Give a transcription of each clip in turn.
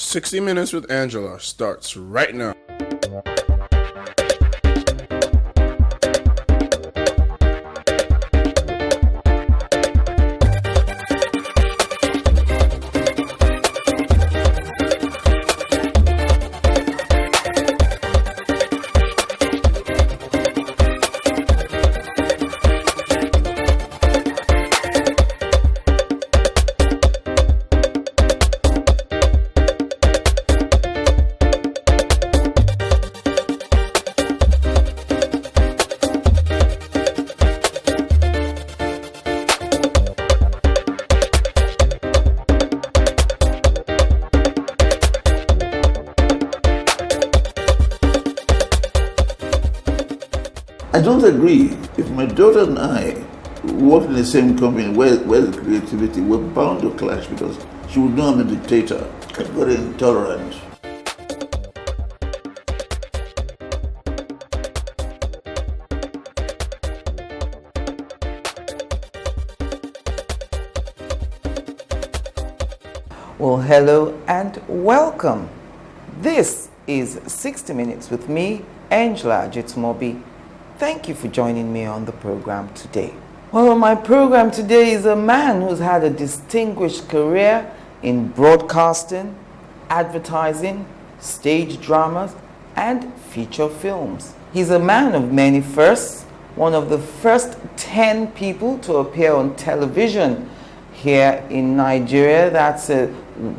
60 Minutes with Angela starts right now. I don't agree. If my daughter and I worked in the same company where the creativity, we're bound to clash because she would know I'm a dictator and very intolerant. Well, hello and welcome. This is 60 Minutes with me, Angela Jitumobi. Thank you for joining me on the program today. Well, on my program today is a man who's had a distinguished career in broadcasting, advertising, stage dramas, and feature films. He's a man of many firsts, one of the first 10 people to appear on television here in Nigeria. That's a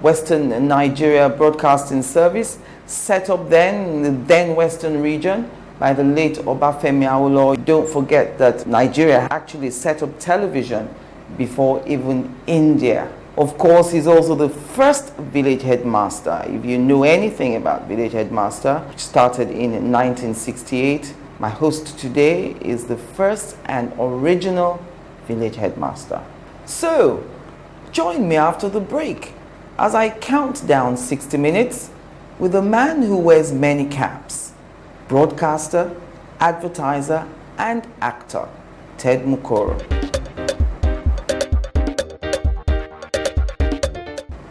Western Nigeria Broadcasting Service, set up then in the then Western region by the late Obafemi Awolowo. Don't forget that Nigeria actually set up television before even India. Of course, he's also the first Village Headmaster. If you know anything about Village Headmaster, which started in 1968, my host today is the first and original Village Headmaster. So, join me after the break as I count down 60 minutes with a man who wears many caps: broadcaster, advertiser, and actor, Ted MUKORO.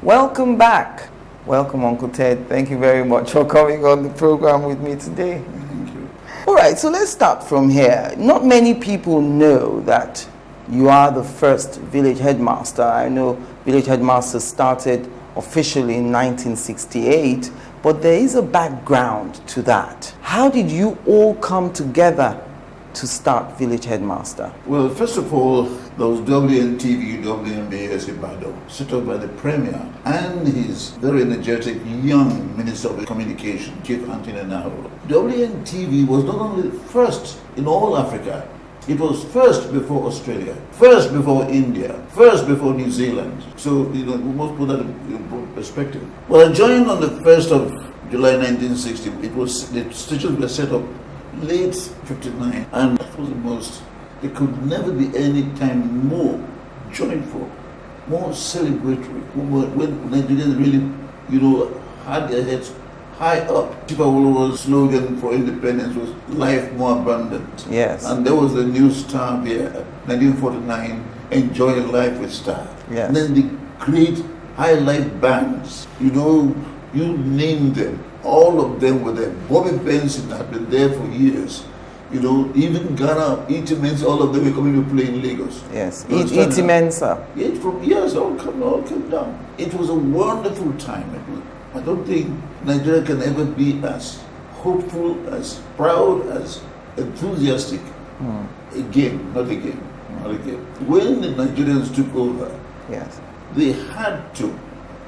Welcome back. Welcome, Uncle Ted. Thank you very much for coming on the program with me today. Thank you. All right, so let's start from here. Not many people know that you are the first Village Headmaster. I know Village Headmaster started officially in 1968, but there is a background to that. How did you all come together to start Village Headmaster? Well, first of all, there was WNTV, WNBS Ibadan, set up by the Premier and his very energetic young Minister of Communication, Chief Anthony Nahoro. WNTV was not only first in all Africa, it was first before Australia, first before India, first before New Zealand. So, we must put that in perspective. Well, I joined on the 1st of July 1960. The stations were set up late 59, and that was there could never be any time more joyful, more celebratory, when Nigerians really, had their heads high up. Chief Awolowo's slogan for independence was "Life More Abundant." Yes. And there was the new star here, 1949, "Enjoy Life with Star." Yes. And then the great high life bands, you name them, all of them were there. Bobby Benson had been there for years. Even Ghana, E.T. Mensah, all of them were coming to play in Lagos. Yes, E.T. Mensah. Yeah, from years, all came down. It was a wonderful time. I don't think Nigeria can ever be as hopeful, as proud, as enthusiastic again. Not again. When the Nigerians took over, Yes. they had to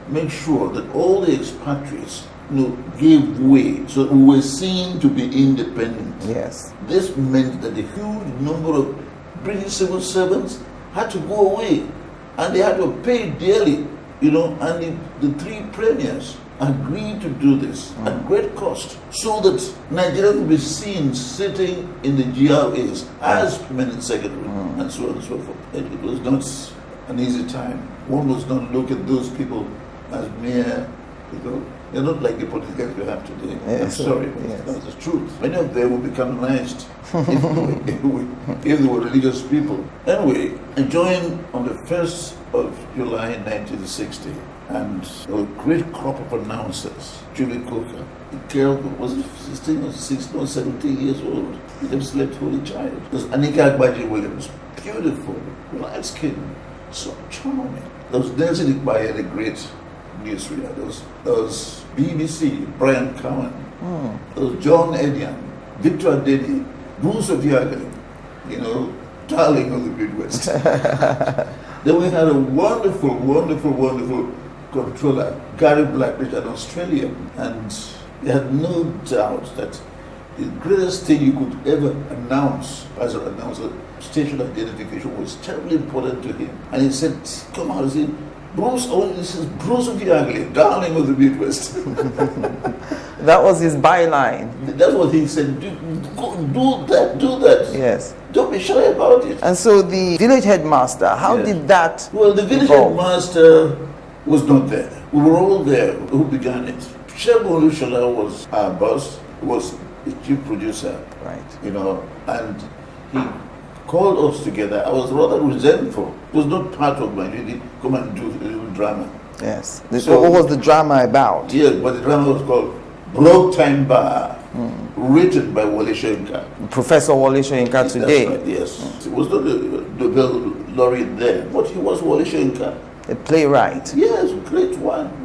make sure that all the expatriates gave way, so we were seen to be independent. Yes. This meant that a huge number of British civil servants had to go away, and they had to pay dearly, and the three premiers agreed to do this at great cost, so that Nigeria would be seen sitting in the GRAs as permanent secretary, and so on and so forth. It was not an easy time. One must not look at those people as mere, they're not like the politicians we have today. Yes. I'm sorry, but Yes. that's the truth. Many of them will be canonized if they were religious people. Anyway, I joined on the 1st of July 1960. And a great crop of announcers. Julie Coker, the girl who was 16 or 16 or 17 years old. He never slept holy child. There's Anika Agbaji Williams, beautiful, light skin, so charming. There was Nancy Ikbaya, the great newsreader. There was BBC, Brian Cowan. There was John Edian, Victor Adedi, Bruce of Yagan, darling of the Midwest. Then we had a wonderful, wonderful, wonderful controller, Gary Blackridge, an Australian, and he had no doubt that the greatest thing you could ever announce as an announcer, station identification, was terribly important to him. And he said, come on, he said, Bruce, this is Bruce of Yagley, darling of the Midwest. That was his byline. That's what he said, do that. Yes. Don't be shy about it. And so the village headmaster, how did that Well, the village evolve? headmaster was not there. We were all there who began it. Shegun Olushola was our boss, was the chief producer. Right. And he called us together. I was rather resentful. It was not part of my duty. Come and do a little drama. Yes. So what was the drama about? Yes, but the drama was called Broke Time Bar, written by Wole Soyinka. Professor Wole Soyinka today. That's right, yes. It was not the Nobel laureate then, but he was Wole Soyinka. A playwright. Yes, great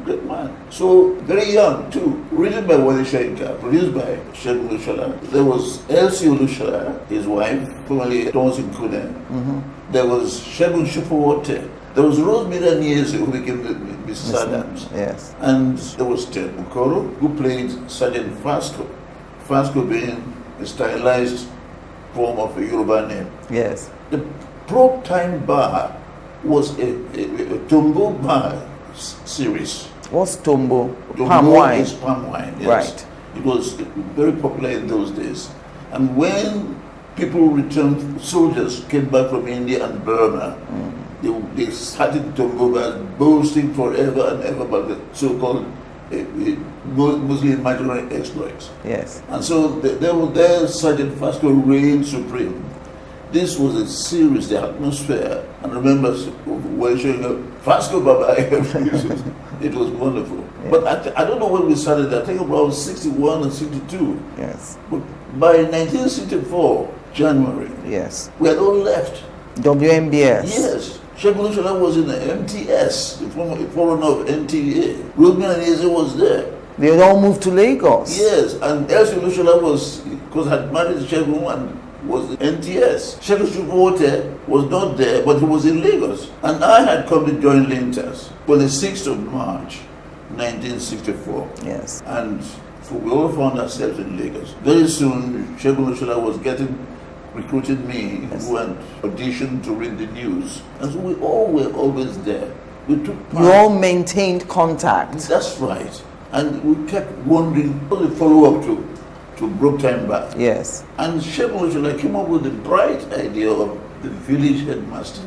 great man. So, very young too. Written by Wole Soyinka, produced by Shegun Olushola. There was Elsie Olushola, his wife, formerly Thomas Nkune. There was Shegun Shupowote. There was Rosemary Nieze, who became Mrs. Adams. Yes. And there was Ted MUKORO, who played Sergeant Fasco. Fasco being a stylized form of a Yoruba name. Yes. The Broke Time Bar was a Tombo Bar series. What's Tombo? Tombo Palm wine. is palm wine, yes. Right. It was very popular in those days. And when people returned, soldiers came back from India and Burma, they started Tombo bars boasting forever and ever about the so-called mostly imaginary exploits. Yes. And so there Sergeant Fasco reigned supreme. This was a series, the atmosphere, and remember, when showing up, Fasco Baba, it was wonderful. Yeah. But I don't know when we started, I think around 61 and 62. Yes. But by 1964, January, Yes. we had all left. WMBS. Yes. Shegun Olushola was in the MTS, the forerunner of NTA. Rosemary Nieze was there. They had all moved to Lagos. Yes, and Elsie Olushola had married Shegun and was in NTS. Shegun Shupowote was not there, but he was in Lagos. And I had come to join Lintas on the 6th of March, 1964. Yes. And so we all found ourselves in Lagos. Very soon, Shegun Olushola was recruited me, who went auditioned to read the news. And so we all were always there. We took part. You all maintained contact. That's right. And we kept wondering what the follow-up to Broke Time Bar. Yes. And Shegun Olushola came up with the bright idea of the Village Headmaster.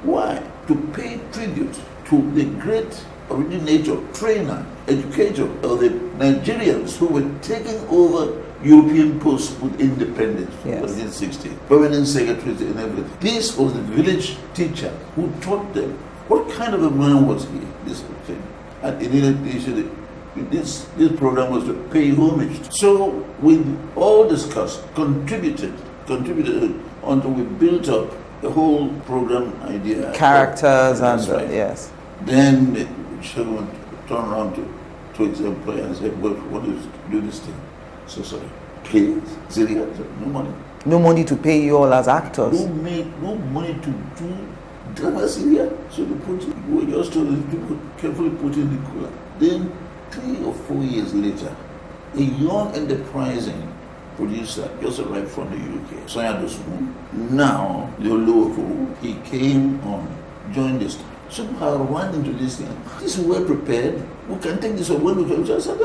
Why? To pay tribute to the great originator, trainer, educator of the Nigerians who were taking over European posts with independence in 1960, permanent secretaries and everything. This was the village teacher who taught them. What kind of a man was he, this thing? And this program was to pay homage. So we all discussed, contributed until we built up the whole program idea. Characters and right. yes. Then Shegun turned around to his employer and said, well, what is do this thing? So sorry. Pay Zilia, no money. No money to pay you all as actors. No money to do drama Zilia. So we just told people carefully put in the cooler. Then 3 or 4 years later, a young enterprising producer just arrived from the UK, Sonia Dosunmu. Now, he came on, joined this. Somehow I ran into this thing. This is well prepared. We can take this when we can. I said,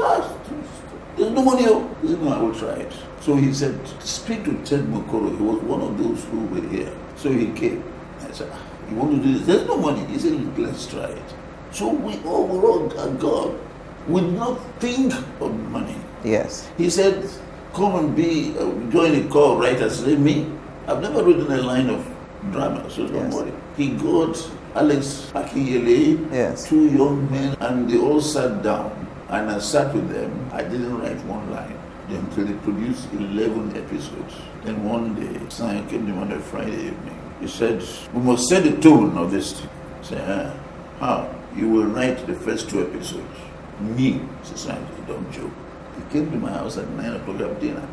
there's no money. He said, no, I will try it. So he said, speak to Ted MUKORO. He was one of those who were here. So he came. I said, you want to do this? There's no money. He said, let's try it. So we all were all gone. We did not think of money. Yes. He said, come and join a co-writer. I said, me? I've never written a line of drama, so don't worry. He got Alex Akinyele, Yes. 2 young men, and they all sat down. And I sat with them. I didn't write one line until they produced 11 episodes. Then one day, Simon came to me on a Friday evening. He said, "We must set the tone of this thing." I said, "How? You will write the first 2 episodes." Me, society, don't joke. He came to my house at 9 o'clock at dinner.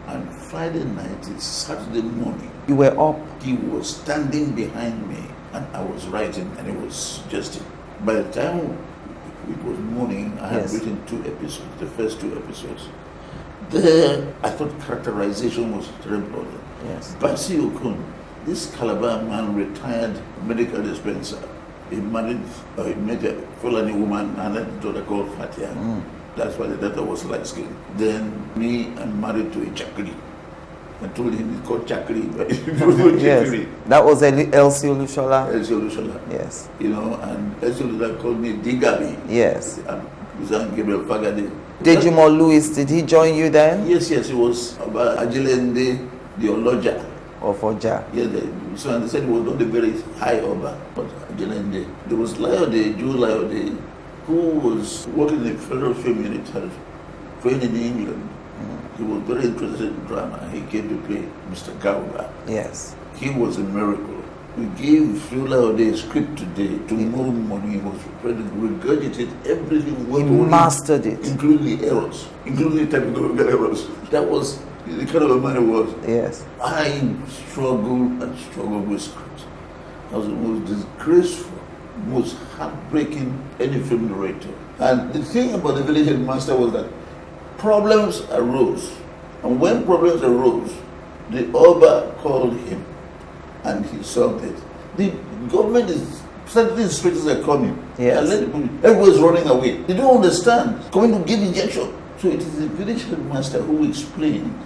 And Friday night, it's Saturday morning. You were up. He was standing behind me and I was writing and he was suggesting. By the time it was morning, I had Yes. written 2 episodes, the first 2 episodes. There, I thought characterization was terrible. Yes. Basi Okun, this Calabar man, retired medical dispenser. He married, he met a Fulani woman and had a daughter called Fatia. That's why the daughter was light skinned. Then me, I'm married to a Chakri. I told him it's called Chakri, but it was not Chakri. Yes. That was Elsie Olushola. Yes. You know, and Elsie Olushola called me Digabi. Yes. And Uzan Gabriel Fagade. Dejimo Louis, did he join you then? Yes, it was about Ajilende, the Oloja. Or for Ja? Yeah, so they said it was not a very high Oba, but Ajilende. There was Layode, Joe Layode, who was working in the federal film unit, had trained in England. He was very interested in drama. He came to play Mr. Gauba. Yes. He was a miracle. We gave Fiola a script today. Tomorrow morning he was prepared to regurgitate everything. He mastered it. Including the errors, including the technical errors. That was the kind of a man he was. Yes. I struggled with script. I was the most disgraceful, most heartbreaking any film narrator. And the thing about the Village Headmaster was that problems arose. And when problems arose, the Oba called him and he solved it. The government is, certain inspectors are coming. Yes. And everyone's running away. They don't understand. Coming to give injection. So it is the Village Headmaster who explained.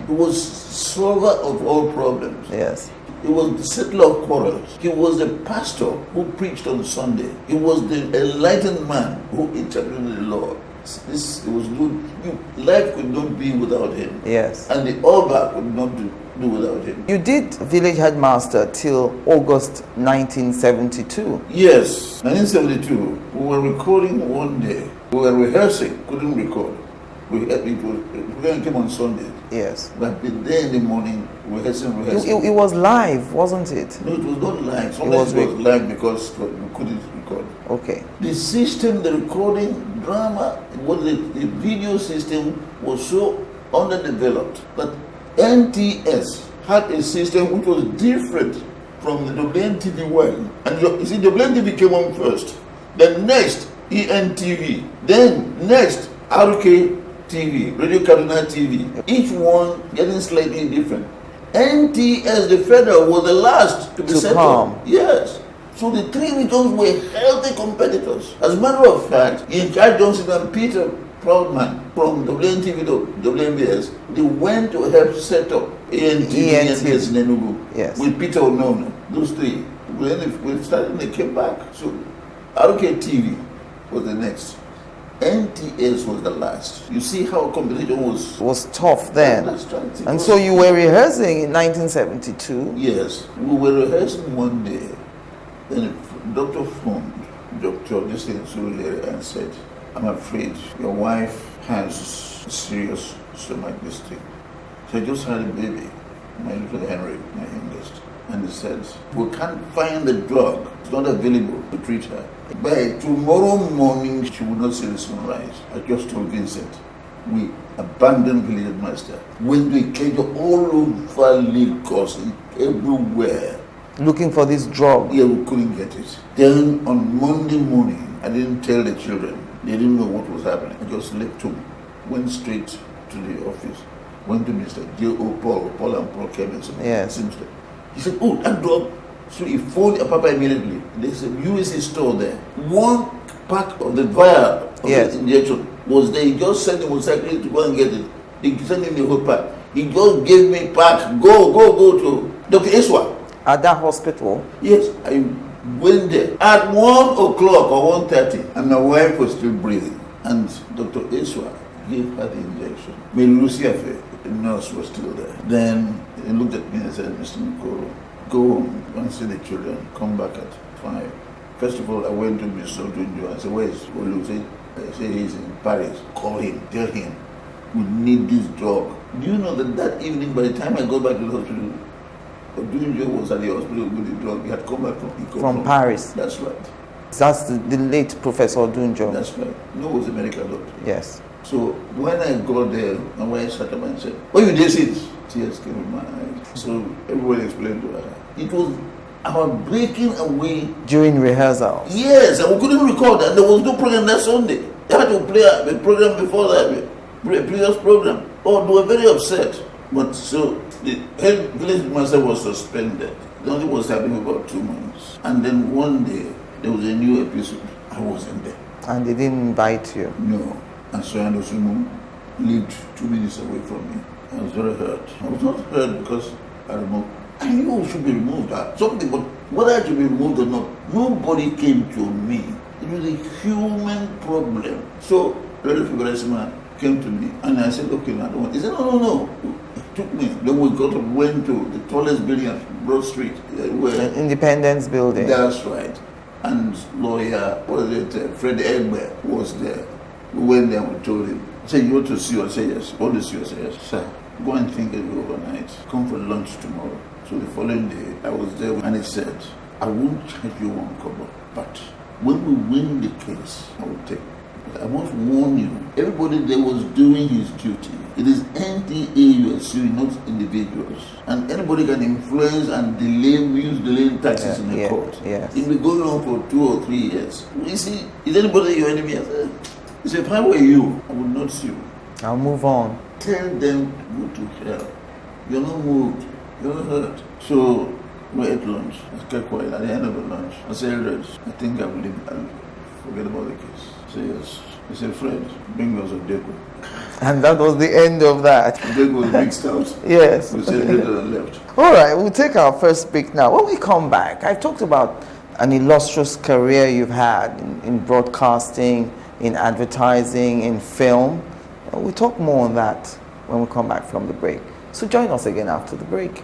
He was solver of all problems. Yes. He was the settler of quarrels. He was the pastor who preached on Sunday. He was the enlightened man who interpreted the law. It was good. Life could not be without him. Yes. And the Oba could not do without him. You did Village Headmaster till August 1972. Yes, 1972. We were recording one day. We were rehearsing, couldn't record. We came on Sunday. Yes. But there in the morning, rehearsing. It was live, wasn't it? No, it was not live. Sometimes it was live because we couldn't record. Okay. The system, the recording, drama, the video system was so underdeveloped that NTS had a system which was different from the WNTV one. And you see, WNTV came on first. Then next, ENTV. Then next, RK TV, Radio Cardinal TV. Each one getting slightly different. NTS, the federal, was the last to be set up. Yes. So the 3 regions were healthy competitors. As a matter of fact, Inchai Johnson and Peter Proudman from WNTV to WNBS, they went to help set up ANTV and NBS in Enugu. Yes. With Peter Onono. Those 3. When we started, they came back. So RK TV was the next. NTS was the last. You see how competition was tough then. And so you were rehearsing in 1972? Yes. We were rehearsing one day. Then the doctor phoned Dr. Justin Surulere and said, "I'm afraid your wife has a serious stomach district. She just had a baby, my little Henry, my youngest." And he said, "We can't find the drug. It's not available to treat her. By tomorrow morning, she will not see the sunrise." I just told Vincent, we abandoned Village Headmaster. When we came all over Lagos, everywhere, looking for this drug. Yeah, we couldn't get it. Then on Monday morning, I didn't tell the children. They didn't know what was happening. I just left home, went straight to the office, went to Mr. J.O. Paul and Paul Kevins. Yes. He said, "Oh, that drug." So he phoned Papa immediately. There's a USC store there. One pack of the vial of the injection was there. He just sent the motorcycle to go and get it. He sent him the whole pack. He just gave me pack. Go to Dr. Eswa. At that hospital? Yes, I went there at 1 o'clock or 1:30, and my wife was still breathing. And Dr. Eswa gave her the injection. Lucifer, the nurse, was still there. Then he looked at me and said, "Mr. MUKORO, go home, go and see the children, come back at Fine. First of all, I went to Mr. Dunjo. I said, where is Olu? I said, he's in Paris. Call him. Tell him. We need this drug. Do you know that evening, by the time I got back to the hospital, Dunjo was at the hospital with the drug. He had come back from Paris. That's right. That's the late Professor Dunjo. That's right. No, was a medical doctor. Yes. So when I got there, my wife sat up and said, "Oh, you did it?" Tears came in my eyes. So everybody explained to her. It was our breaking away. During rehearsals? Yes, and we couldn't record, and there was no program that Sunday. They had to play a program before that, a previous program. Oh, they were very upset. But so the head village master was suspended. The only was happening for about 2 months. And then one day, there was a new episode. I wasn't there. And they didn't invite you? No. And so Sumu lived 2 minutes away from me. I was very hurt. I was not hurt because I knew I should be removed. Something, but whether I should be removed or not, nobody came to me. It was a human problem. So, Lady Figueresima came to me and I said, okay, I don't want. He said, no. He took me. Then we went to the tallest building at Broad Street. The Independence Building. That's right. And lawyer, Fred Egbert was there. We went there and we told him, say, you want to see us? Say yes. Want to see us? Say yes. Sir, go and think it overnight. Come for lunch tomorrow. So the following day, I was there and he said, I won't charge you 1 kobo, but when we win the case, I will take it. I must warn you, everybody there was doing his duty. It is NTA you are suing, not individuals. And anybody can influence and use delaying taxes in the court. Yes. It will be going on for 2 or 3 years. You see, is anybody your enemy? I said, he said, if I were you, I would not sue. I'll move on. Tell them to go to hell. You're not moved. You're not hurt. So we ate lunch. I kept quiet. At the end of the lunch, I said, Red, I think I'll forget about the case. I said, yes. He said, Fred, bring us a deco. And that was the end of that. Deco was mixed out. Yes. We said, and left. All right, we'll take our first break now. When we come back, I've talked about an illustrious career you've had in broadcasting, in advertising, in film. We'll talk more on that when we come back from the break. So join us again after the break.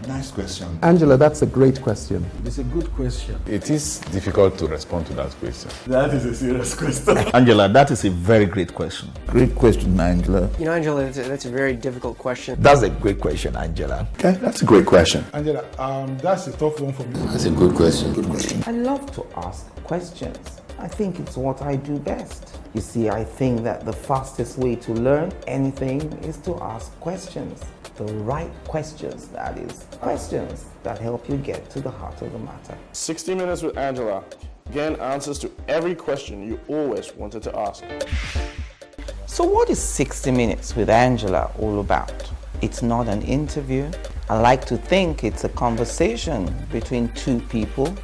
Nice question. Angela, that's a great question. It's a good question. It is difficult to respond to that question. That is a serious question. Angela, that is a very great question. Great question, Angela. You know, Angela, that's a very difficult question. That's a great question, Angela. Okay, that's a great question. Angela, that's a tough one for me. That's a good question. Good question. I love to ask questions. I think it's what I do best. You see, I think that the fastest way to learn anything is to ask questions. The right questions, that is. Questions that help you get to the heart of the matter. 60 Minutes with Angela. Gain answers to every question you always wanted to ask. So what is 60 Minutes with Angela all about? It's not an interview. I like to think it's a conversation between two people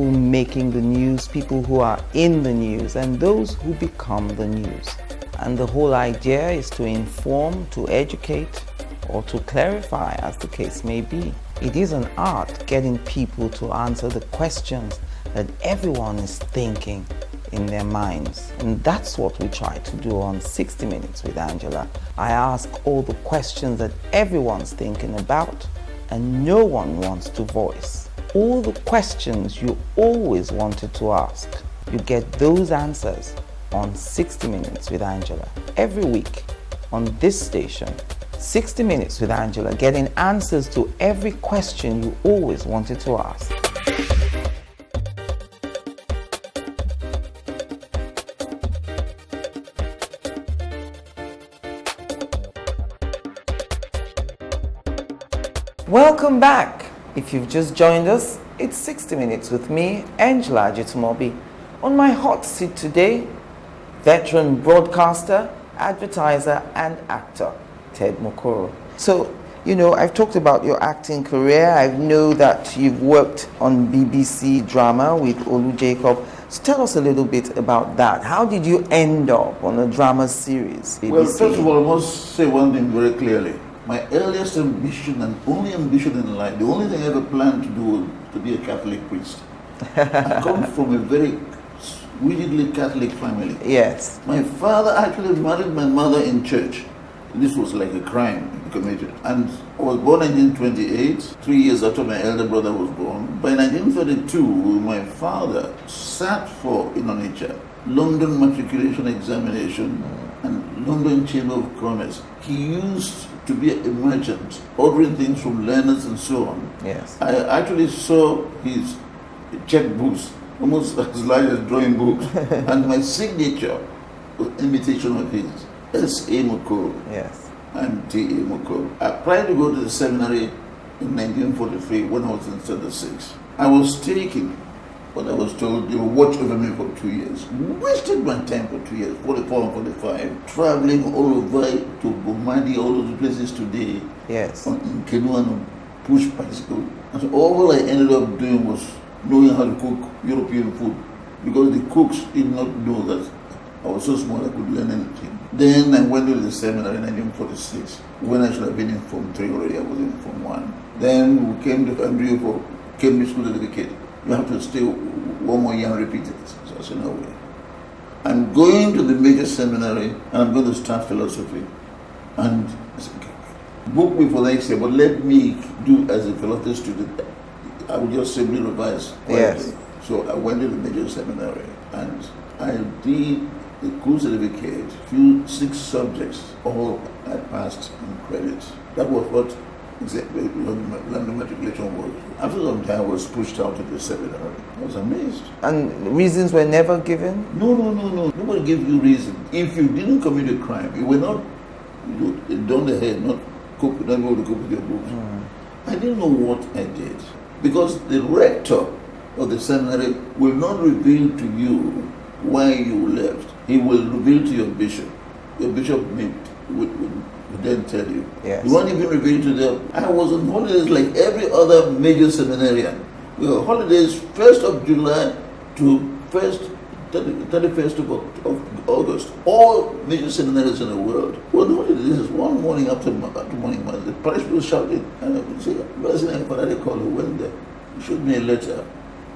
making the news, people who are in the news, and those who become the news. And the whole idea is to inform, to educate, or to clarify, as the case may be. It is an art getting people to answer the questions that everyone is thinking in their minds. And that's what we try to do on 60 Minutes with Angela. I ask all the questions that everyone's thinking about and no one wants to voice. All the questions you always wanted to ask, you get those answers on 60 Minutes with Angela. Every week on this station, 60 Minutes with Angela, getting answers to every question you always wanted to ask. Welcome back. If you've just joined us, it's 60 Minutes with me, Angela Ajitomobi. On my hot seat today, veteran broadcaster, advertiser, and actor, Ted MUKORO. So, you know, I've talked about your acting career. I know that you've worked on BBC drama with Olu Jacob. So tell us a little bit about that. How did you end up on a drama series, BBC? Well, first of all, I must say one thing very clearly. My earliest ambition and only ambition in life, the only thing I ever planned to do was to be a Catholic priest. I come from a very rigidly Catholic family. Yes. My father actually married my mother in church. This was like a crime in the committed. And I was born in 1928, 3 years after my elder brother was born. By 1932, my father sat for Indonesia, London matriculation examination, and London Chamber of Commerce. He used to be a merchant, ordering things from learners and so on. Yes. I actually saw his checkbooks, almost as large as drawing books, and my signature was imitation of his. S.A. MUKORO. Yes. I'm T.A. MUKORO. I applied to go to the seminary in 1943 when I was in Standard 6. I was taken, but I was told they would watch over me for 2 years. Wasted my time for 2 years, 44 and 45, traveling all over to Bomadi, all of the places today. Yes. In canoe and push bicycle. And so all I ended up doing was knowing how to cook European food, because the cooks did not know that I was so small I could learn anything. Then I went to the seminary in 1946, when I should have been in Form 3 already. I was in Form 1. Then we came to Andrew for Cambridge School Certificate. You have to stay one more year and repeat it. So I said, no way. I'm going to the major seminary and I'm going to start philosophy. And I said, okay, book me for next year, but let me do as a philosophy student. I would just simply revise. Yes. So I went to the major seminary and I did the cool certificate, 6 subjects, all I passed in credit. That was what exactly London matriculation was. After some time, I was pushed out of the seminary. I was amazed. And reasons were never given? No. Nobody gave you reason. If you didn't commit a crime, you were not done the head, not able to cope with your books. I didn't know what I did, because the rector of the seminary will not reveal to you why you left. He will reveal to your bishop. Your bishop will then tell you. Yes. You won't even reveal to them. I was on holidays like every other major seminarian. We were holidays 1st of July to 31st of August. All major seminaries in the world were on holidays. One morning after morning mass, the parish was shouting, and I would say, President Father called went there. He showed me a letter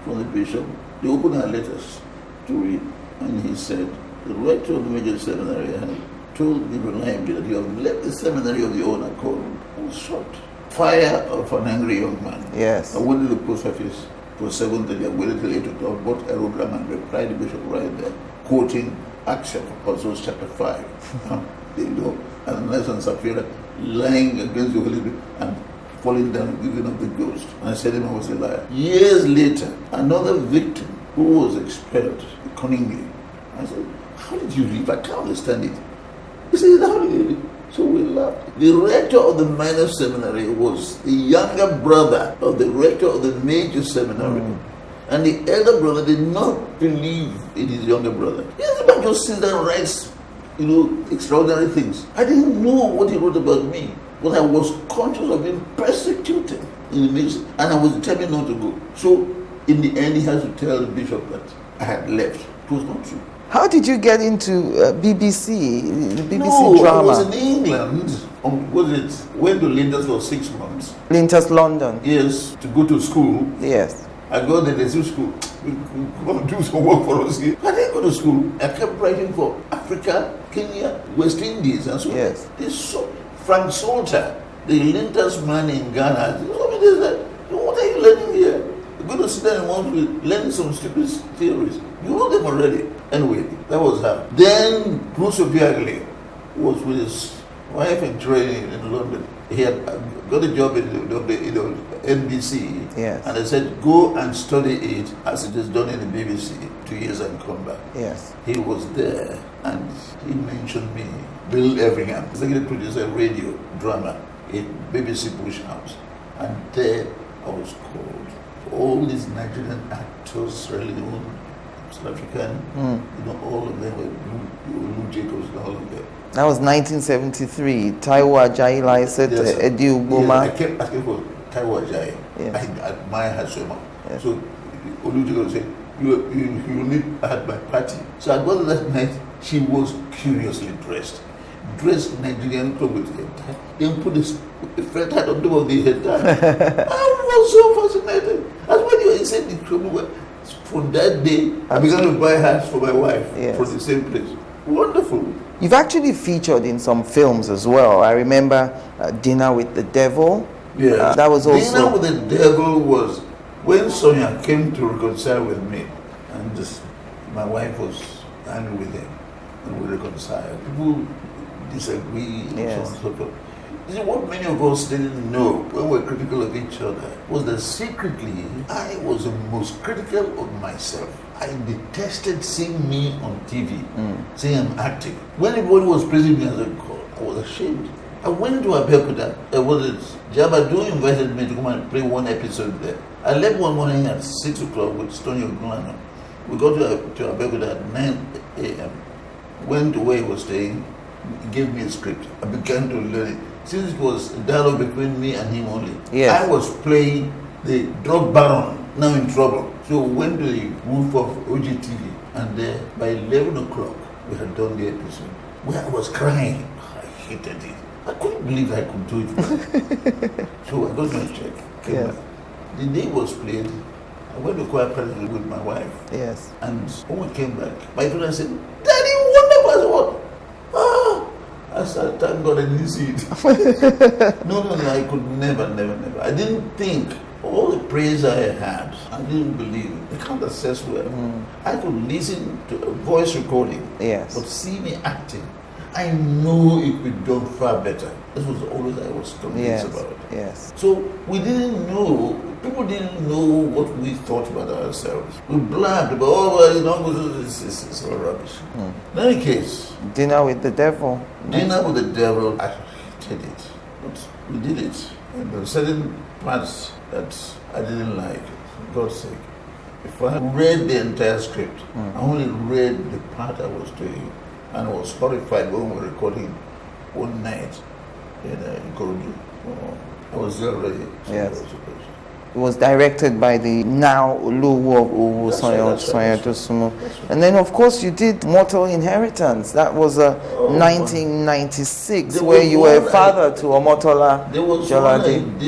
from the bishop. They opened our letters to read, and he said, the rector of the major seminary had told me reliably that you have left the seminary of your own accord. I was shocked. Fire of an angry young man. Yes. I went to the post office for 7:30. I waited till 8 o'clock, bought aerogram and replied to the bishop right there, quoting Acts Apostles chapter 5. They know, Ananias and Sapphira lying against the Holy Spirit and falling down and giving up the ghost. And I said to him I was a liar. Years later, another victim who was expelled cunningly. I said, how did you leave? I can't understand it. He said, how did you leave? So we laughed. The rector of the minor seminary was the younger brother of the rector of the major seminary. And the elder brother did not believe in his younger brother. He man just sits down and writes, extraordinary things. I didn't know what he wrote about me, but I was conscious of being persecuted in the major, and I was determined not to go. So in the end, he has to tell the bishop that I had left. It was not true. How did you get into BBC, the BBC No, drama? I was in England. Went to Linders for 6 months. Linters, London. Yes, to go to school. Yes. I got there, they said, school, come do some work for us here. I didn't go to school. I kept writing for Africa, Kenya, West Indies, and so on. Yes. They saw Frank Salter, the Linters man in Ghana. They told me, they said, what are you learning here? You're going to sit down and want to learn some stupid theories. You know them already. Anyway, that was how. Then Bruce Obiageli was with his wife in training in London. He had got a job in the NBC. Yes. And they said, go and study it as it is done in the BBC, 2 years and come back. Yes. He was there and he mentioned me, Bill Everingham, executive producer of radio drama in BBC Bush House. And there I was called. All these Nigerian actors, Sierra Leone, South African, all of them were Lou Jacobs and all of them. That was 1973. Taiwo Ajayi said Eddie Uboma. Yes, I kept asking for Taiwo Ajayi. Yes. I admire her so much. Yes. So Olu Jacobs said, you meet at my party. So I got there that night. She was curiously dressed Nigerian clothes with head tie. Then put a felt hat on top of the head tie. I was so fascinated. That's when you said the trouble. From that day, I began to buy hats for my wife from the same place. Wonderful. You've actually featured in some films as well. I remember Dinner with the Devil. Yeah. That was also... Dinner with the Devil was when Sonia came to reconcile with me, and my wife was angry with him, and we reconciled. People disagree, and so on and so forth. You see, what many of us didn't know when we were critical of each other was that secretly I was the most critical of myself. I detested seeing me on TV, saying I'm acting. When everybody was praising me as a god, I was ashamed. I went to Abeokuta. Jabadu invited me to come and play one episode there. I left one morning at 6 o'clock with Stony Ogunlana. We got to Abeokuta at 9 a.m. Went to where he was staying. He gave me a script. I began to learn it. Since it was a dialogue between me and him only, yes. I was playing the drug baron, now in trouble. So we went to the roof of OGTV, and there by 11 o'clock, we had done the episode. Where I was crying. I hated it. I couldn't believe I could do it. So I got my check. Came back. The day was played. I went to choir practice with my wife. Yes. And when we came back, my daughter said, "Daddy, wonderful." I said, "What?" I said, "Thank God I didn't see it." No, I could never. I didn't think all the praise I had, I didn't believe it. I can't assess well. I could listen to a voice recording, yes. but see me acting, I know it could be done far better. This was always I was convinced about. Yes. So we didn't know, people didn't know what we thought about ourselves. We blabbed about, it's all rubbish. In any case, Dinner with the Devil. Dinner with the Devil, I hated it. But we did it. And there were certain parts that I didn't like, for God's sake. If I had read the entire script, I only read the part I was doing, and I was horrified when we were recording one night in MUKORO. I was there already. Yes. It was directed by the now Oluwu of Owu, Sonya Dosumo. And then, of course, you did Mortal Inheritance. That was 1996, where you were a father to Omotola There was Jolade. one I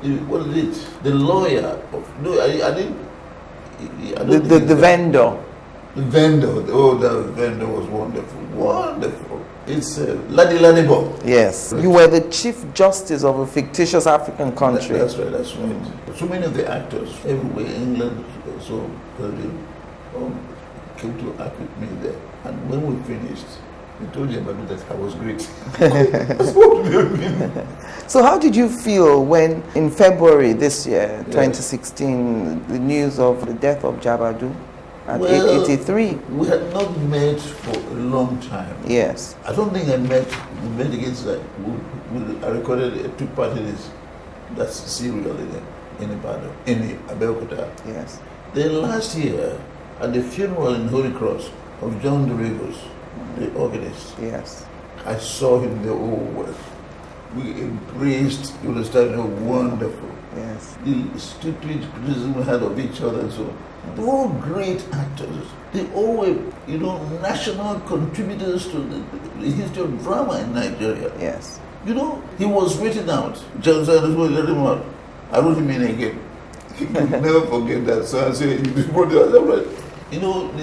did, what is it? The lawyer. I didn't. The vendor. The vendor. Oh, that vendor was wonderful. Wonderful. It's Ladibo. Yes. You were the Chief Justice of a fictitious African country. That's right. So many of the actors everywhere, England, so came to act with me there. And when we finished, we told them that I was great. That's what we have been. So how did you feel when, in February this year, 2016, the news of the death of Jabadu at 83? We had not met for a long time. Yes. I don't think we met against that. I recorded a two-part in this. That's serial in Ibadan, in Abeokuta. Yes. Then last year, at the funeral in Holy Cross of John Dorigos, the organist, yes, I saw him there. We embraced, you understand, wonderful. yes, The stupid criticism we had of each other and so on. They're all great actors. They all were, national contributors to the history of drama in Nigeria. yes. He was written out. John said, let him out. I wrote him in again. He could never forget that. So I said,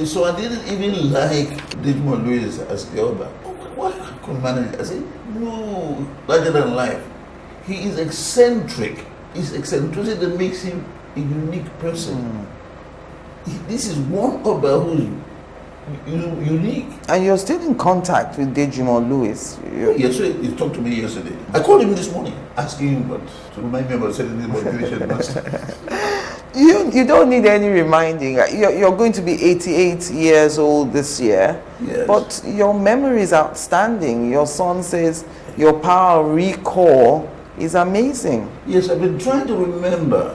so I didn't even like Digimon Louis as the other. What could manage it? I said, no, larger than life. He is eccentric. It's eccentricity that makes him a unique person. This is one Oba who's unique. And you're still in contact with Digimon Louis. Yes, he talked to me yesterday. I called him this morning, asking him to remind me about certain things about Village Headmaster. You don't need any reminding. You're going to be 88 years old this year. Yes. But your memory is outstanding. Your son says your power of recall is amazing. Yes, I've been trying to remember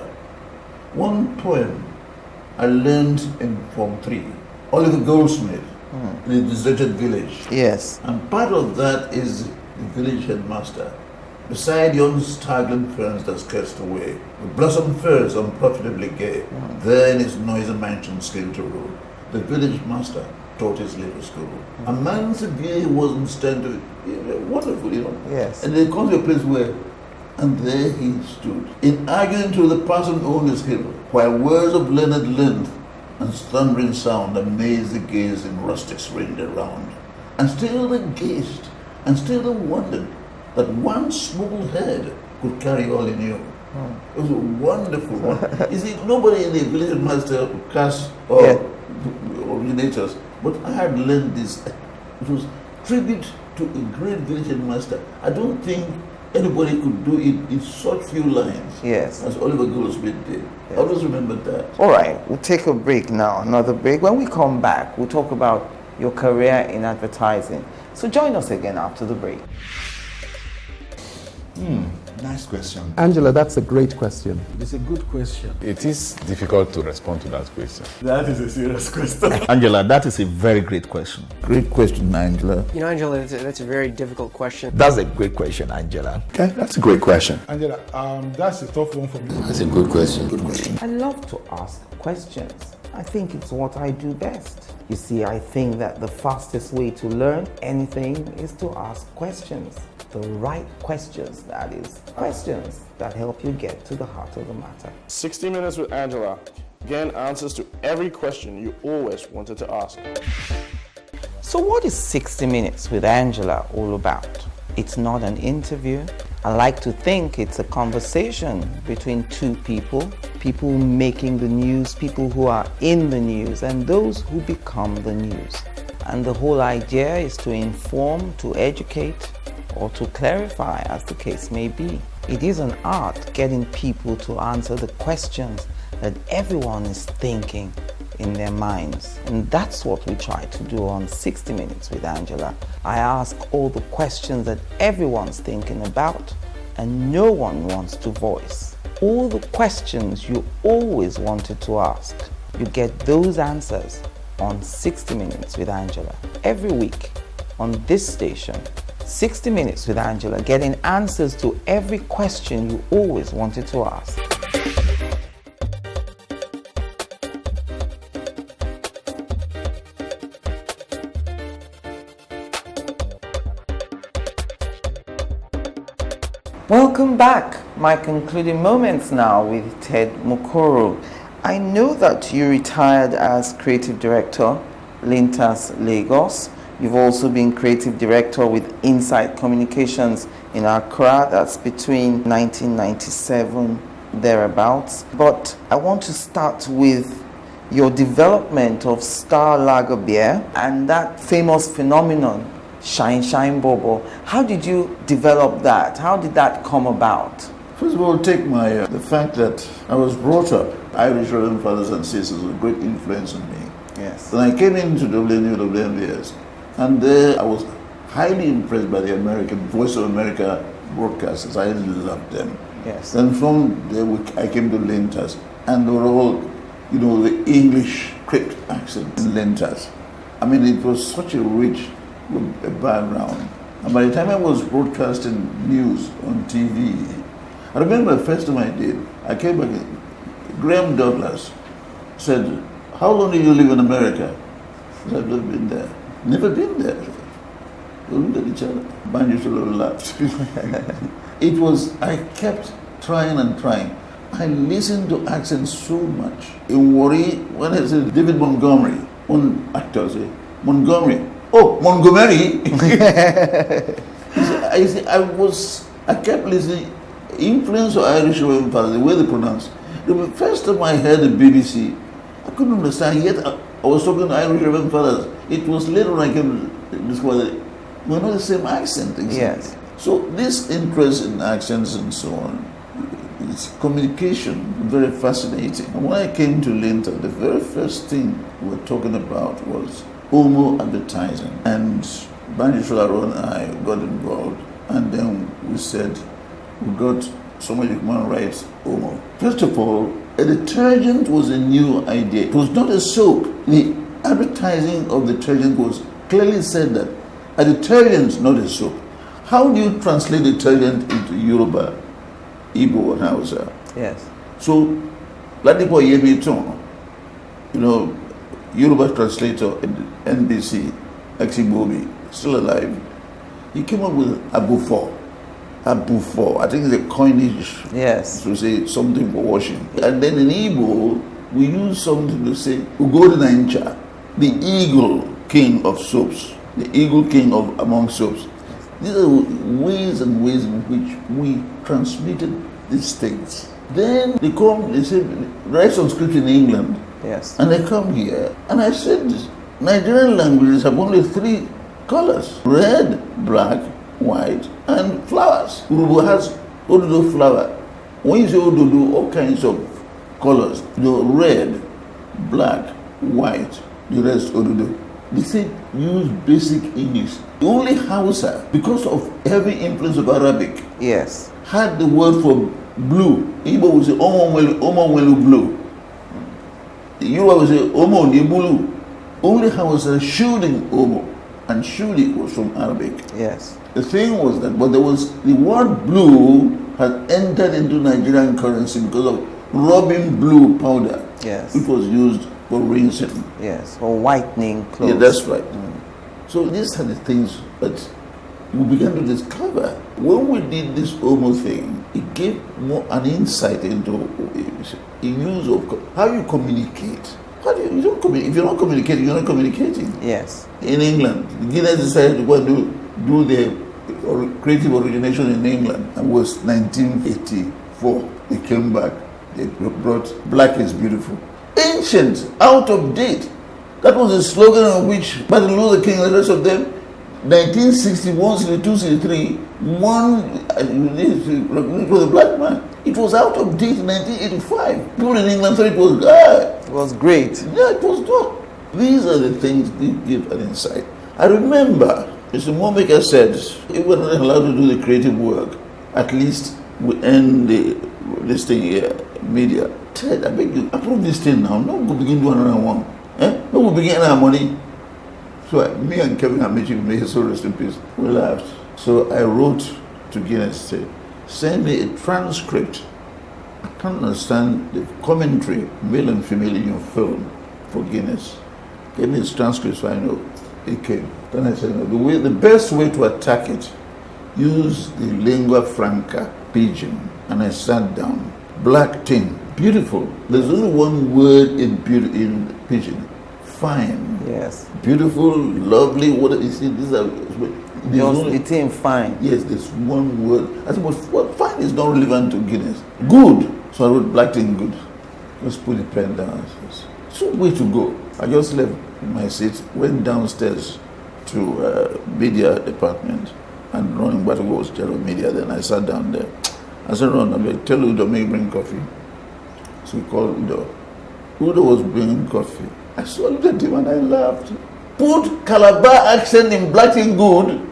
one poem I learned in Form 3. Oliver Goldsmith, The Deserted Village. Yes. And part of that is the Village Headmaster. Beside yon straggling ferns that skirts the way, the blossom firs unprofitably gay, there in his noisy mansion still to rule, the village master taught his little school. A man severe he wasn't stand wonderful, Yes. And they come to a place where, and there he stood, in arguing to the parson owned his hill, while words of learned length and thundering sound amazed the gazing rustics ranged around. And still they gazed, and still they wondered that one small head could carry all he knew. It was a wonderful one. You see, nobody in the Village Headmaster cast or originators, but I had learned this. It was tribute to a great Village Headmaster. I don't think anybody could do it in such few lines as Oliver Goldsmith did. I always remember that. All right, we'll take a break now, another break. When we come back, we'll talk about your career in advertising. So join us again after the break. Nice question. Angela, that's a great question. It's a good question. It is difficult to respond to that question. That is a serious question. Angela, that is a very great question. Great question, Angela. You know, Angela, that's a very difficult question. That's a great question, Angela. Okay, that's a great question. Angela, that's a tough one for me. That's a good question. Good question. I love to ask questions. I think it's what I do best. You see, I think that the fastest way to learn anything is to ask questions. The right questions, that is. Questions that help you get to the heart of the matter. 60 Minutes with Angela. Again, answers to every question you always wanted to ask. So what is 60 Minutes with Angela all about? It's not an interview. I like to think it's a conversation between two people making the news, people who are in the news, and those who become the news. And the whole idea is to inform, to educate, or to clarify, as the case may be. It is an art getting people to answer the questions that everyone is thinking in their minds. And that's what we try to do on 60 Minutes with Angela. I ask all the questions that everyone's thinking about and no one wants to voice. All the questions you always wanted to ask, you get those answers on 60 Minutes with Angela. Every week on this station, 60 Minutes with Angela, getting answers to every question you always wanted to ask. Welcome back. My concluding moments now with Ted MUKORO. I know that you retired as creative director, Lintas Lagos. You've also been creative director with Insight Communications in Accra. That's between 1997 thereabouts. But I want to start with your development of Star Lager beer and that famous phenomenon, Shine Shine Bobo. How did you develop that? How did that come about? First of all, take the fact that I was brought up, Irish Reverend Fathers and Sisters, was a great influence on me. Yes. Then I came into WNBS, and there I was highly impressed by the Voice of America broadcasters. I really loved them. Yes. Then from there I came to Lintas, and they were all, the English crypt accent in Lintas. I mean, it was such a rich background. And by the time I was broadcasting news on TV, I remember the first time I did, I came back, Graham Douglas said, "How long did you live in America?" I said, "I've never been there." Never been there. We looked at each other. Banjo sort of laughed. I kept trying and trying. I listened to accents so much. In Warri, when I said David Montgomery, one actor said, "Montgomery." "Oh, Montgomery." I kept listening. Influence of Irish Roman Fathers, the way they pronounce. The first time I heard the BBC, I couldn't understand, yet I was talking to Irish Reverend Fathers. It was later when I came to discover that we're not the same accent. Exactly. Yes. So this interest in accents and so on, it's communication, very fascinating. And when I came to Linta, the very first thing we were talking about was Omo advertising. And Banjo Solaro and I got involved. And then we said, we got somebody to come and write Omo. First of all, a detergent was a new idea. It was not a soap. The advertising of the detergent was clearly said that a detergent, not a soap. How do you translate detergent into Yoruba, Igbo, and Hausa? Yes. So, Ladipo Yemiton, Yoruba translator in NBC, Axibobi, still alive, he came up with Abufo. I think it's a coinage Yes. to say something for washing. And then in Igbo, we use something to say Ugodi Nancha, the eagle king of soaps, the eagle king of among soaps. These are ways and ways in which we transmitted these things. Then they come, they say, write some script in England. Yes. And they come here. And I said, Nigerian languages have only 3 colors: red, black, white, and flowers. Urubu has Ododo flower. When you say Ododo, all kinds of colors. Red, black, white, the rest Ododo. They say use basic English. Only Hausa, because of heavy influence of Arabic, Yes. had the word for blue. Igbo would say Omo blue. Yoruba would say Omo ni blue. Only Hausa shooting Omo, and shooting was from Arabic. Yes. The thing was that, but there was the word blue had entered into Nigerian currency because of Robin blue powder. Yes. It was used for rinsing. Yes. For whitening clothes. Yeah, that's right. So these are the things that we began to discover. When we did this Omo thing, it gave more an insight into a use of how you communicate. How do you don't communicate? If you're not communicating, you're not communicating. Yes. In England, Guinness decided to go and do their creative origination in England. It was 1984. They came back. They brought Black is Beautiful. Ancient, out of date. That was the slogan on which Martin Luther King and the rest of them, 1961, 62, 63, won it was a black man. It was out of date in 1985. People in England thought it was It was great. yeah, it was not. These are the things that give an insight. I remember Mr. Momeka said, if we're not allowed to do the creative work, at least we end this thing here, media. Ted, I beg you, approve this thing now. No, go begin doing another one. No, we begin our money. So me and Kevin Amici, may his soul rest in peace, we laughed. So I wrote to Guinness, said, send me a transcript. I can't understand the commentary, male and female, in your film for Guinness. Give me his transcript so I know. It came. Then I said, no, the best way to attack it, use the lingua franca, pidgin. And I sat down. Black thing, beautiful. There's only one word in pidgin. Fine. Yes. Beautiful, lovely. What you see? These are. It's in fine. Yes, there's one word. I said, but fine is not relevant to Guinness. Good. So I wrote black thing, good. Just put the pen down. So way to go. I just left my seat, went downstairs to media department, and Ron Batago was chair of media. Then I sat down there. I said, Ron, I tell Udo, may bring coffee. So he called Udo. Udo was bringing coffee. I saw looked at him and I laughed. Put Calabar accent in black and good,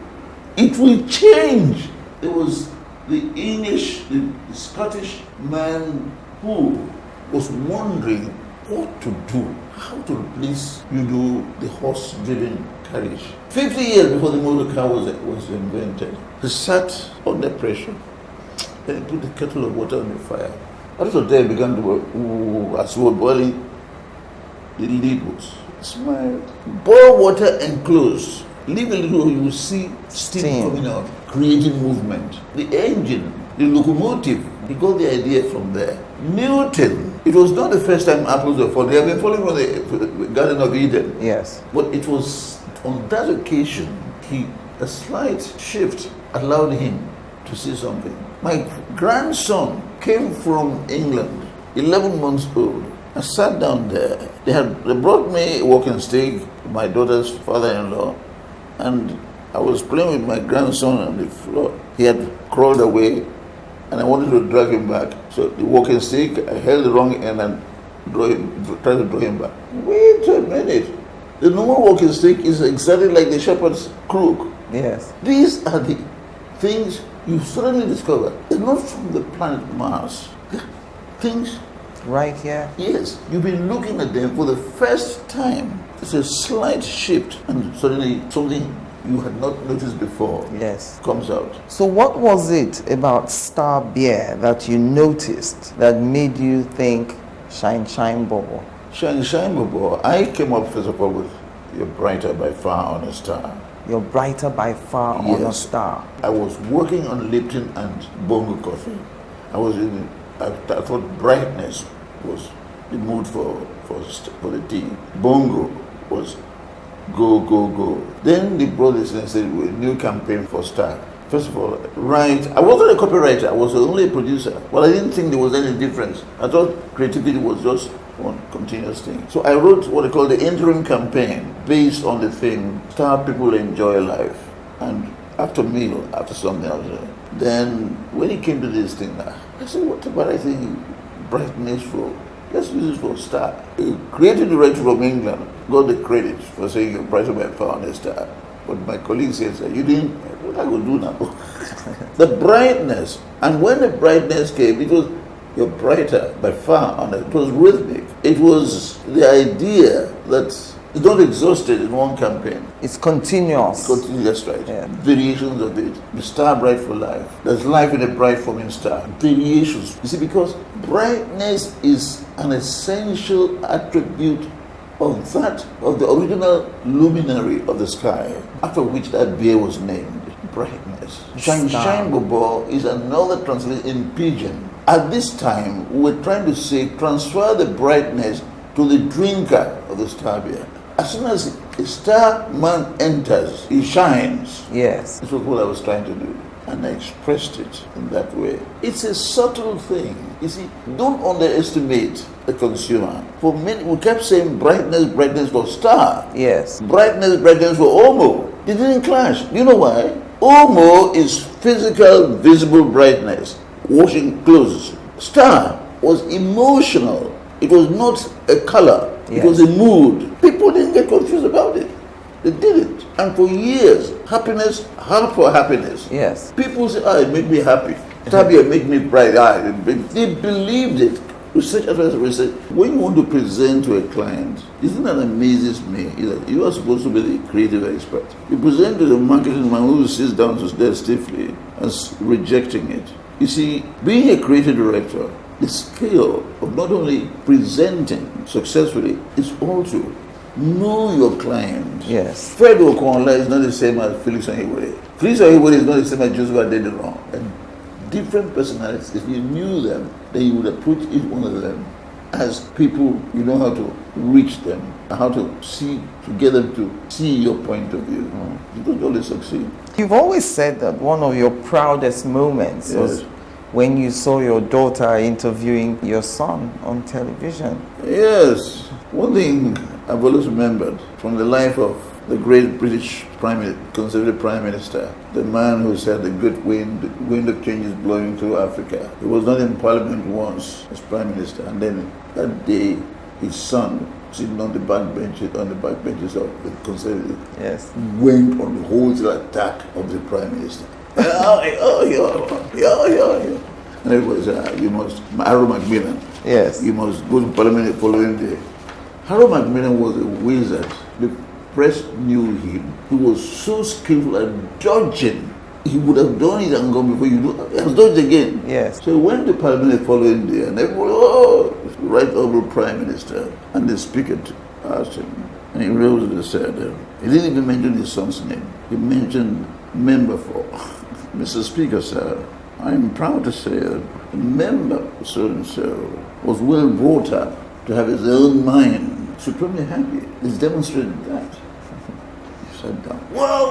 it will change. It was the English, the Scottish man who was wondering what to do, how to replace the horse-driven carriage. 50 years before the motor car was invented, he sat under pressure and he put the kettle of water on the fire. A little there began to work, as we were boiling, the lid was smiled. Boil water enclosed. Leave a little, you will see steam coming out, creating movement. The engine, the locomotive, he got the idea from there. Newton, it was not the first time apples were falling. They have been falling from the Garden of Eden. Yes. But it was on that occasion, a slight shift allowed him to see something. My grandson came from England, 11 months old. I sat down there. They brought me a walking stick, my daughter's father-in-law, and I was playing with my grandson on the floor. He had crawled away, and I wanted to drag him back. So the walking stick, I held the wrong end and tried to draw him back. Wait a minute. The normal walking stick is exactly like the shepherd's crook. Yes. These are the things you suddenly discover. They're not from the planet Mars. They're things right here. Yes, you've been looking at them for the first time. It's a slight shift, and suddenly something you had not noticed before comes out. So what was it about Star Beer that you noticed that made you think Shine Shine Bobo? Shine Shine Bobo, I came up first of all with You're Brighter by Far on a Star. You're Brighter by Far on a Star. I was working on Lipton and Bongo Coffee. I thought brightness was the mood for the team. Bongo was go, go, go. Then the brothers said, new campaign for Star. First of all, I wasn't a copywriter, I was only a producer. Well, I didn't think there was any difference. I thought creativity was just one continuous thing. So I wrote what I call the interim campaign based on the theme, Star People Enjoy Life. And after meal, after something else. Then when it came to this thing, I said, what about I think brightness for, let's use it for Star. The creative director from England got the credit for saying you're brighter by far on a star. But my colleague says, you didn't, what I will do now? The brightness, and when the brightness came, it was, you're brighter by far on it. It was rhythmic. It was the idea that it's not exhausted in one campaign. It's continuous. That's right. Yeah. Variations of it. The star bright for life. There's life in a bright forming star. Variations. You see, because brightness is an essential attribute of the original luminary of the sky, after which that bear was named. Brightness. Shine, shine, bobo is another translation in pidgin. At this time, we're trying to say, transfer the brightness to the drinker of the star beer. As soon as a star man enters, he shines. Yes. This was what I was trying to do. And I expressed it in that way. It's a subtle thing. You see, don't underestimate the consumer. For many, we kept saying brightness, brightness for star. Yes. Brightness, brightness for Omo. They didn't clash. You know why? Omo is physical, visible brightness. Washing clothes. Star was emotional. It was not a color. It Yes. was a mood. People didn't get confused about it. They did it. And for years, happiness, heart for happiness. Yes. People say, it made me happy. Tabia make me bright. They believed it. Research after research. When you want to present to a client, the thing that amazes me is that you are supposed to be the creative expert. You present to the marketing man who sits down to there stiffly as rejecting it. You see, being a creative director, the skill of not only presenting successfully is also know your client. Yes. Fred Okonla is not the same as Felix Onyekwere. Felix Onyekwere is not the same as Joseph Adediran. And different personalities. If you knew them, then you would approach each one of them as people you know how to reach them, how to get them to see your point of view. You don't always succeed. You've always said that one of your proudest moments was when you saw your daughter interviewing your son on television. Yes. One thing I've always remembered from the life of the great British Conservative Prime Minister, the man who said the wind of change is blowing through Africa. He was not in Parliament once as Prime Minister, and then that day his son, sitting on the backbenches of the Conservative, went on the wholesale attack of the Prime Minister. And everybody said, you must, Harold Macmillan, you must go to Parliament the following day. Harold Macmillan was a wizard. The press knew him. He was so skillful at dodging. He would have done it and gone before you do. He has dodged again. Yes. So he went to Parliament the following day, and everybody, right honorable Prime Minister. And the Speaker asked him, and he rose and said, he didn't even mention his son's name. He mentioned member for, Mr. Speaker, sir, I'm proud to say that a member so-and-so was well brought up to have his own mind, supremely happy. He's demonstrated that. He sat down. Whoa.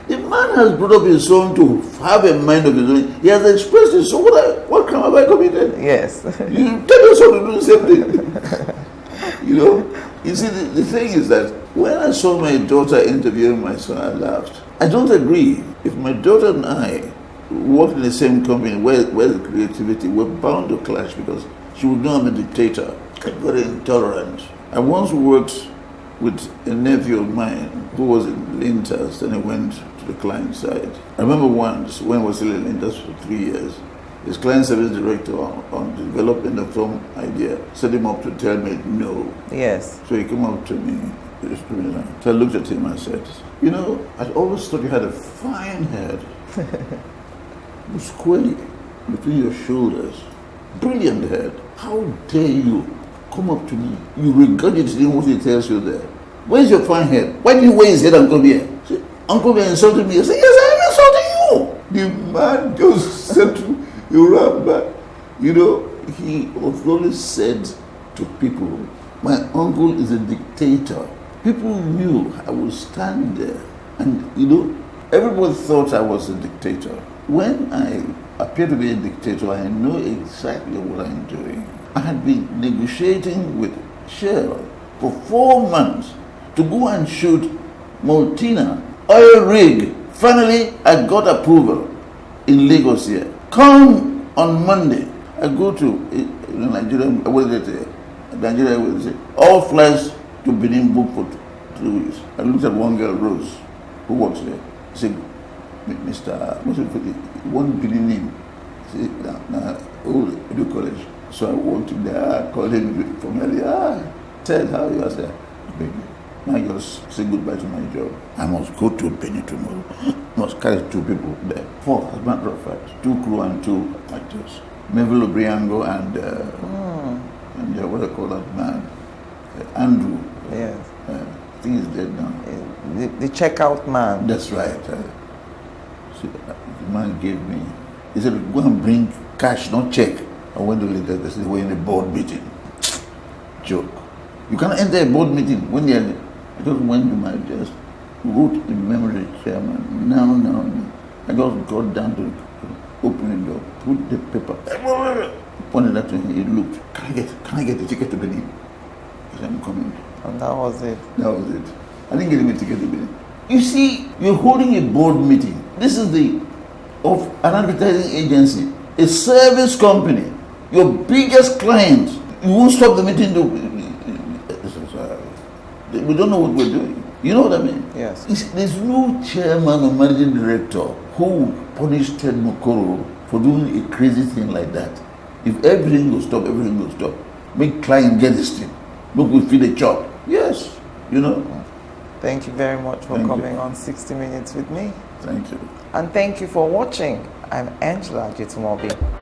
The man has brought up his son to have a mind of his own. He has expressed it. So what crime have I committed? Yes. You tell your son to do the same thing. You see, the thing is that when I saw my daughter interviewing my son, I laughed. I don't agree. If my daughter and I worked in the same company where the creativity, we're bound to clash because she would know I'm a dictator, very intolerant. I once worked with a nephew of mine who was in Lintas, and he went to the client side. I remember once when I was still in Lintas for 3 years, his client service director on the development of some idea set him up to tell me no. Yes. So he came up to me. So I looked at him and said, I'd always thought you had a fine head. Squarely between your shoulders. Brilliant head. How dare you come up to me? You regurgitate what he tells you there. Where's your fine head? Why do you wear his head, Uncle Bear? Say, Uncle Bear insulted me. I said, yes, I'm insulting you. The man just said to you, ran back. he always said to people, my uncle is a dictator. People knew I would stand there. And, everybody thought I was a dictator. When I appear to be a dictator, I know exactly what I'm doing. I had been negotiating with Shell for 4 months to go and shoot Multina oil rig. Finally, I got approval in Lagos here. Come on Monday, I go to Nigeria. What did they say? Nigeria will say all flights to Benin book for 2 weeks. I looked at one girl, Rose, who works there. I said, Mr. What's it? One Benin name. I said, what do you call it? So I walked in there, I called him formally. Said how you are there. Baby, I just say goodbye to my job. I must go to Benin tomorrow. Must carry 2 people there. 4, as a matter of fact. 2 crew and 2 actors. Melville Obriango and what do I call that man? Andrew. Yes. I think he's dead now. The checkout man. That's right. So the man gave me, he said, go and bring cash, not check. I went to later, they said, we're in a board meeting. Joke. You can't enter a board meeting when they're, I just went to my desk, wrote the memory chairman. No. I just got down to open the door, put the paper, pointed that to him, he looked, can I get the ticket to Benin? He said, I'm coming. And that was it. That was it. I didn't get him a ticket to Benin. You see, you're holding a board meeting. This is of an advertising agency, a service company, your biggest client. You won't stop the meeting we don't know what we're doing. You know what I mean? Yes. There's no chairman or managing director who punished Ted MUKORO for doing a crazy thing like that. If everything will stop, everything will stop. Make client get this thing. Look, we feed a chop. Yes, Thank you very much for coming on 60 Minutes with me. Thank you. And thank you for watching. I'm Angela Jitumobi.